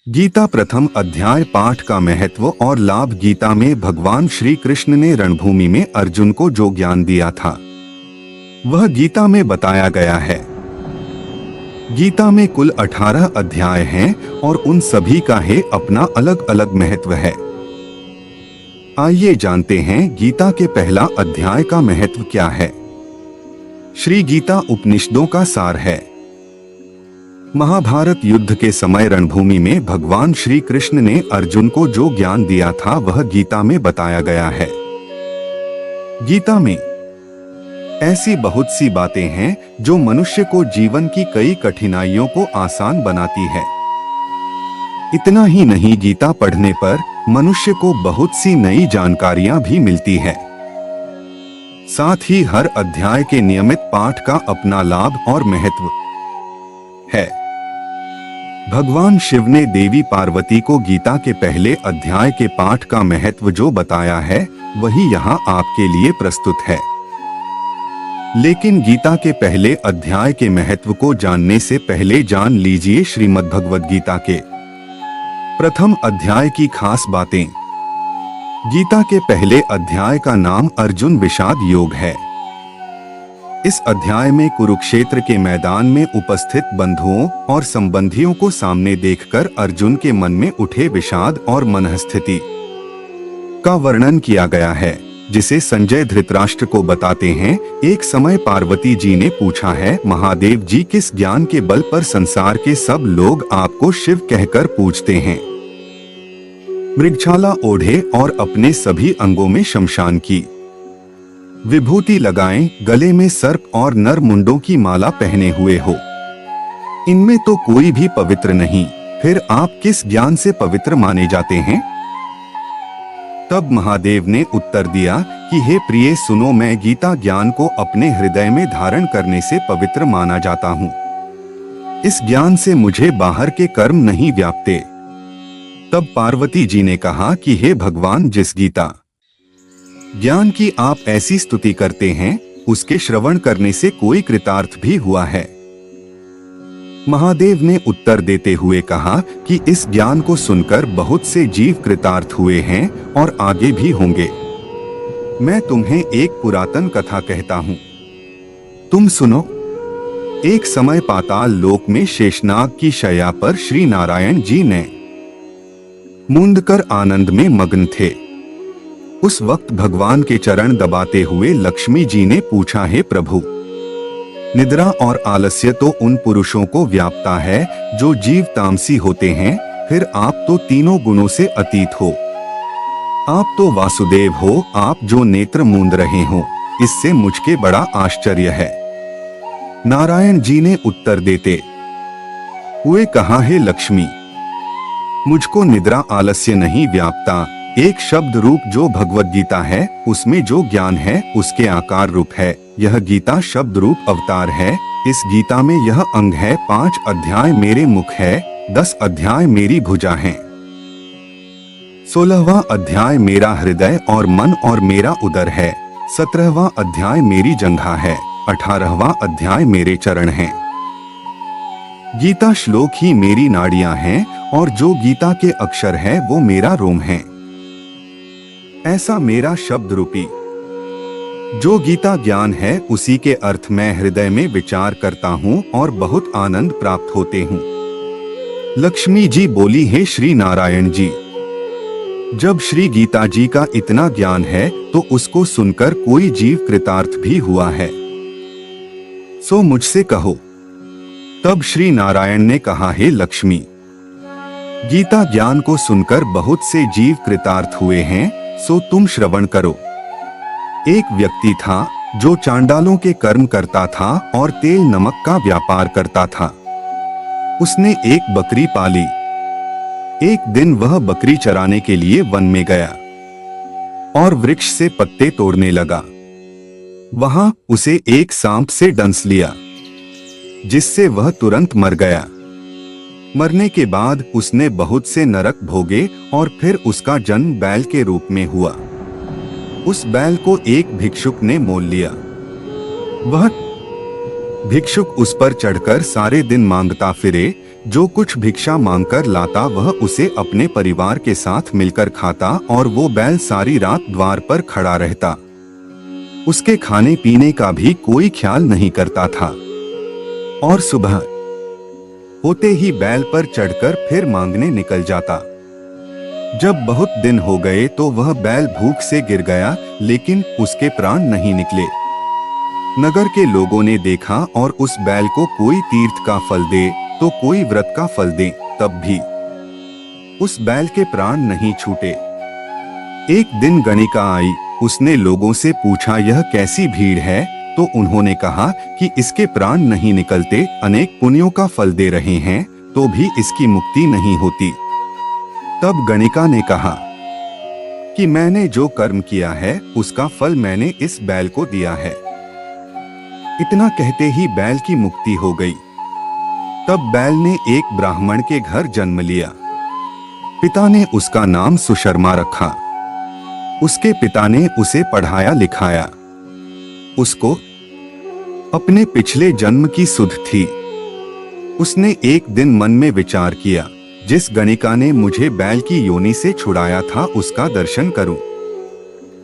गीता प्रथम अध्याय पाठ का महत्व और लाभ। गीता में भगवान श्री कृष्ण ने रणभूमि में अर्जुन को जो ज्ञान दिया था वह गीता में बताया गया है। गीता में कुल 18 अध्याय हैं और उन सभी का है अपना अलग अलग महत्व है। आइए जानते हैं गीता के पहला अध्याय का महत्व क्या है। श्री गीता उपनिषदों का सार है। महाभारत युद्ध के समय रणभूमि में भगवान श्री कृष्ण ने अर्जुन को जो ज्ञान दिया था वह गीता में बताया गया है। गीता में ऐसी बहुत सी बातें हैं जो मनुष्य को जीवन की कई कठिनाइयों को आसान बनाती है। इतना ही नहीं, गीता पढ़ने पर मनुष्य को बहुत सी नई जानकारियां भी मिलती है। साथ ही हर अध्याय के नियमित पाठ का अपना लाभ और महत्व है। भगवान शिव ने देवी पार्वती को गीता के पहले अध्याय के पाठ का महत्व जो बताया है वही यहाँ आपके लिए प्रस्तुत है। लेकिन गीता के पहले अध्याय के महत्व को जानने से पहले जान लीजिए श्रीमद् भगवद गीता के प्रथम अध्याय की खास बातें। गीता के पहले अध्याय का नाम अर्जुन विषाद योग है। इस अध्याय में कुरुक्षेत्र के मैदान में उपस्थित बंधुओं और संबंधियों को सामने देखकर अर्जुन के मन में उठे विषाद और मनःस्थिति का वर्णन किया गया है, जिसे संजय धृतराष्ट्र को बताते हैं। एक समय पार्वती जी ने पूछा है, महादेव जी, किस ज्ञान के बल पर संसार के सब लोग आपको शिव कहकर पूजते हैं? मृगछाला ओढ़े और अपने सभी अंगों में शमशान की विभूति लगाएं, गले में सर्प और नर मुंडों की माला पहने हुए हो, इनमें तो कोई भी पवित्र नहीं, फिर आप किस ज्ञान से पवित्र माने जाते हैं? तब महादेव ने उत्तर दिया कि हे प्रिय सुनो, मैं गीता ज्ञान को अपने हृदय में धारण करने से पवित्र माना जाता हूँ। इस ज्ञान से मुझे बाहर के कर्म नहीं व्यापते। तब पार्वती जी ने कहा कि हे भगवान, जिस गीता ज्ञान की आप ऐसी स्तुति करते हैं उसके श्रवण करने से कोई कृतार्थ भी हुआ है? महादेव ने उत्तर देते हुए कहा कि इस ज्ञान को सुनकर बहुत से जीव कृतार्थ हुए हैं और आगे भी होंगे। मैं तुम्हें एक पुरातन कथा कहता हूँ, तुम सुनो। एक समय पाताल लोक में शेषनाग की शैया पर श्री नारायण जी ने मूंदकर आनंद में मग्न थे। उस वक्त भगवान के चरण दबाते हुए लक्ष्मी जी ने पूछा, हे प्रभु, निद्रा और आलस्य तो उन पुरुषों को व्यापता है जो जीव तामसी होते हैं, फिर आप तो तीनों गुणों से अतीत हो। आप तो वासुदेव हो, आप जो नेत्र मूंद रहे हो, इससे मुझके बड़ा आश्चर्य है। नारायण जी ने उत्तर देते हुए कहा, हे लक्ष्मी, मुझको निद्रा आलस्य नहीं व्यापता। एक शब्द रूप जो भगवद गीता है उसमें जो ज्ञान है उसके आकार रूप है। यह गीता शब्द रूप अवतार है। इस गीता में यह अंग है। 5 अध्याय मेरे मुख है, 10 अध्याय मेरी भुजा है, 16वां अध्याय मेरा हृदय और मन और मेरा उदर है, 17वां अध्याय मेरी जंघा है, 18वां अध्याय मेरे चरण हैं। गीता श्लोक ही मेरी नाड़ियां हैं और जो गीता के अक्षर है वो मेरा रोम है। ऐसा मेरा शब्द रूपी जो गीता ज्ञान है उसी के अर्थ मैं हृदय में विचार करता हूँ और बहुत आनंद प्राप्त होते हूँ। लक्ष्मी जी बोली, हे श्री नारायण जी, जब श्री गीता जी का इतना ज्ञान है तो उसको सुनकर कोई जीव कृतार्थ भी हुआ है, सो मुझसे कहो। तब श्री नारायण ने कहा, हे लक्ष्मी, गीता ज्ञान को सुनकर बहुत से जीव कृतार्थ हुए हैं, सो तुम श्रवण करो। एक व्यक्ति था जो चांडालों के कर्म करता था और तेल नमक का व्यापार करता था। उसने एक बकरी पाली। एक दिन वह बकरी चराने के लिए वन में गया और वृक्ष से पत्ते तोड़ने लगा। वहां उसे एक सांप से डंस लिया, जिससे वह तुरंत मर गया। मरने के बाद उसने बहुत से नरक भोगे और फिर उसका जन्म बैल के रूप में हुआ। उस बैल को एक भिक्षुक ने मोल लिया। वह भिक्षुक उस पर चढ़कर सारे दिन मांगता फिरे, जो कुछ भिक्षा मांगकर लाता वह उसे अपने परिवार के साथ मिलकर खाता और वो बैल सारी रात द्वार पर खड़ा रहता। उसके खाने पीने का भी कोई ख्याल नहीं करता था और सुबह होते ही बैल पर चढ़कर फिर मांगने निकल जाता। जब बहुत दिन हो गए तो वह बैल भूख से गिर गया, लेकिन उसके प्राण नहीं निकले। नगर के लोगों ने देखा और उस बैल को कोई तीर्थ का फल दे तो कोई व्रत का फल दे, तब भी उस बैल के प्राण नहीं छूटे। एक दिन गणिका आई, उसने लोगों से पूछा यह कैसी भीड़ है, तो उन्होंने कहा कि इसके प्राण नहीं निकलते, अनेक पुण्यों का फल दे रहे हैं तो भी इसकी मुक्ति नहीं होती। तब गणिका ने कहा कि मैंने जो कर्म किया है उसका फल मैंने इस बैल को दिया है। इतना कहते ही बैल की मुक्ति हो गई। तब बैल ने एक ब्राह्मण के घर जन्म लिया। पिता ने उसका नाम सुशर्मा रखा। उसके पिता ने उसे पढ़ाया लिखाया। उसको अपने पिछले जन्म की सुध थी। उसने एक दिन मन में विचार किया, जिस गणिका ने मुझे बैल की योनि से छुड़ाया था उसका दर्शन करूं।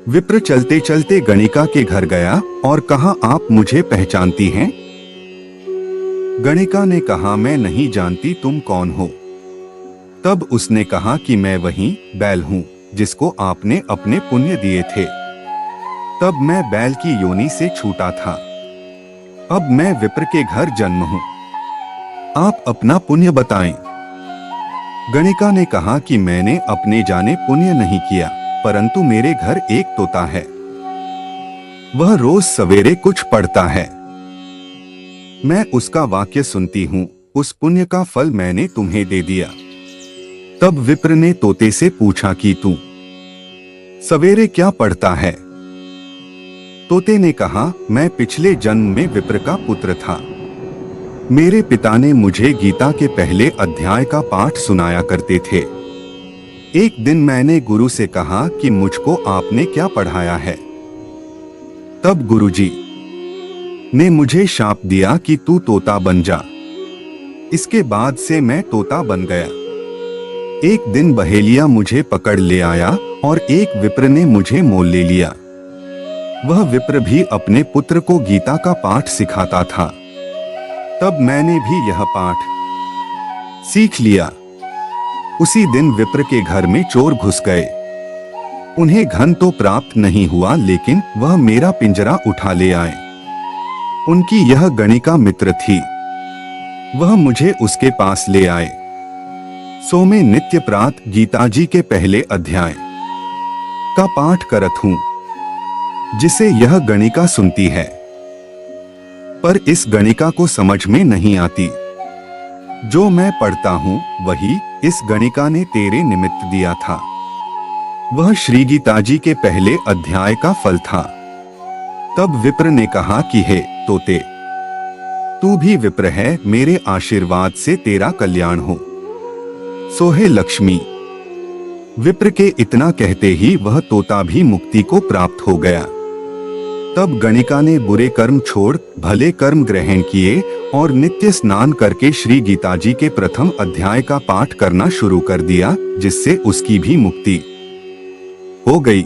विप्र चलते चलते गणिका के घर गया और कहा, आप मुझे पहचानती हैं? गणिका ने कहा, मैं नहीं जानती, तुम कौन हो? तब उसने कहा कि मैं वही बैल हूं जिसको आपने अपने पुण्य दिए थे। तब मैं बैल की योनि से छूटा था। अब मैं विप्र के घर जन्म हूं। आप अपना पुण्य बताएं। गणिका ने कहा कि मैंने अपने जाने पुण्य नहीं किया, परंतु मेरे घर एक तोता है। वह रोज सवेरे कुछ पढ़ता है। मैं उसका वाक्य सुनती हूँ, उस पुण्य का फल मैंने तुम्हें दे दिया। तब विप्र ने तोते से पूछा कि तू सवेरे क्या पढ़ता है? तोते ने कहा, मैं पिछले जन्म में विप्र का पुत्र था। मेरे पिता ने मुझे गीता के पहले अध्याय का पाठ सुनाया करते थे। एक दिन मैंने गुरु से कहा कि मुझको आपने क्या पढ़ाया है। तब गुरुजी ने मुझे शाप दिया कि तू तोता बन जा। इसके बाद से मैं तोता बन गया। एक दिन बहेलिया मुझे पकड़ ले आया और एक विप्र ने मुझे मोल ले लिया। वह विप्र भी अपने पुत्र को गीता का पाठ सिखाता था। तब मैंने भी यह पाठ सीख लिया। उसी दिन विप्र के घर में चोर घुस गए। उन्हें धन तो प्राप्त नहीं हुआ, लेकिन वह मेरा पिंजरा उठा ले आए। उनकी यह गणिका मित्र थी। वह मुझे उसके पास ले आए। सो मैं नित्य प्रात गीता जी के पहले अध्याय का पाठ करत हूँ, जिसे यह गणिका सुनती है। पर इस गणिका को समझ में नहीं आती। जो मैं पढ़ता हूँ वही इस गणिका ने तेरे निमित्त दिया था। वह श्री गीता जी के पहले अध्याय का फल था। तब विप्र ने कहा कि हे तोते, तू भी विप्र है, मेरे आशीर्वाद से तेरा कल्याण हो। सो हे लक्ष्मी। विप्र के इतना कहते ही वह तोता भी मुक्ति को प्राप्त हो गया। तब गणिका ने बुरे कर्म छोड़ भले कर्म ग्रहण किए और नित्य स्नान करके श्री गीता जी के प्रथम अध्याय का पाठ करना शुरू कर दिया, जिससे उसकी भी मुक्ति हो गई।